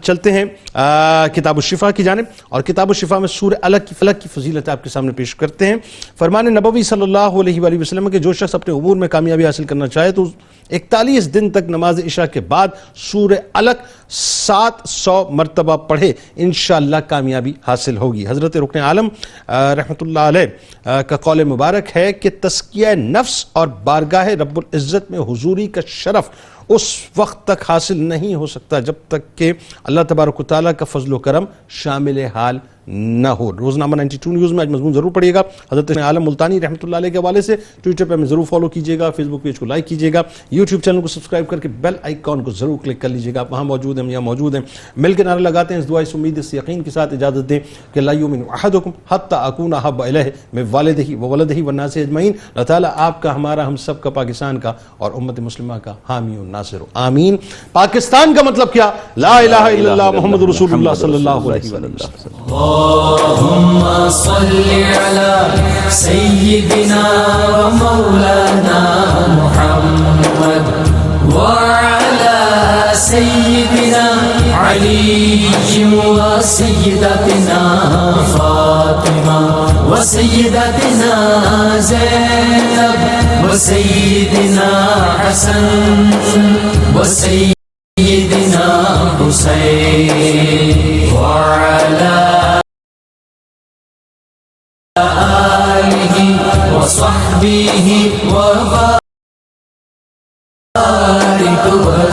چلتے ہیں کتاب الشفا کی جانب، اور کتاب الشفا میں سورہ الگ کی فضیلت آپ کے سامنے پیش کرتے ہیں۔ فرمان نبوی صلی اللہ علیہ وآلہ وسلم کہ جو شخص اپنے امور میں کامیابی حاصل کرنا چاہے تو 41 دن تک نماز عشاء کے بعد سورہ الگ 700 مرتبہ پڑھے، انشاءاللہ کامیابی حاصل ہوگی۔ حضرت رکن عالم رحمۃ اللہ علیہ کا قول مبارک ہے کہ تزکیہ نفس اور بارگاہ رب العزت میں حضوری کا شرف اس وقت تک حاصل نہیں ہو سکتا جب تک کہ اللہ تبارک و تعالیٰ کا فضل و کرم شامل حال نہ ہو۔ روزنامہ 92 نیوز میں آج مضمون ضرور پڑھیے گا حضرت عالم ملتانی رحمۃ اللہ علیہ کے حوالے سے۔ ٹویٹر پہ ہمیں ضرور فالو کیجیے گا، فیس بک پیج کو لائک کیجیے گا، یوٹیوب چینل کو سبسکرائب کر کے بیل آئیکن کو ضرور کلک کر لیجیے گا۔ آپ وہاں موجود ہیں، یہاں موجود ہیں، مل کے نعرہ لگاتے ہیں اس دعا اس امید اس یقین کے ساتھ اجازت دیں کہ لا یؤمن احدکم حتی اکون احب الیہ من والدہ وولدہ والناس اجمعین۔ اللہ تعالیٰ آپ کا، ہمارا، ہم سب کا، پاکستان کا اور امت مسلمہ کا حامی و ناصر ہو، آمین۔ پاکستان کا مطلب کیا؟ لا الہ الا اللہ محمد رسول اللہ صلی اللہ علیہ وسلم۔ اللهم صل على سيدنا ومولانا محمد وعلى سيدنا علي وسيدتنا فاطمة وسيدتنا زينب وسيدنا حسن وسيدنا حسين وعلى آله وصحبه وبارك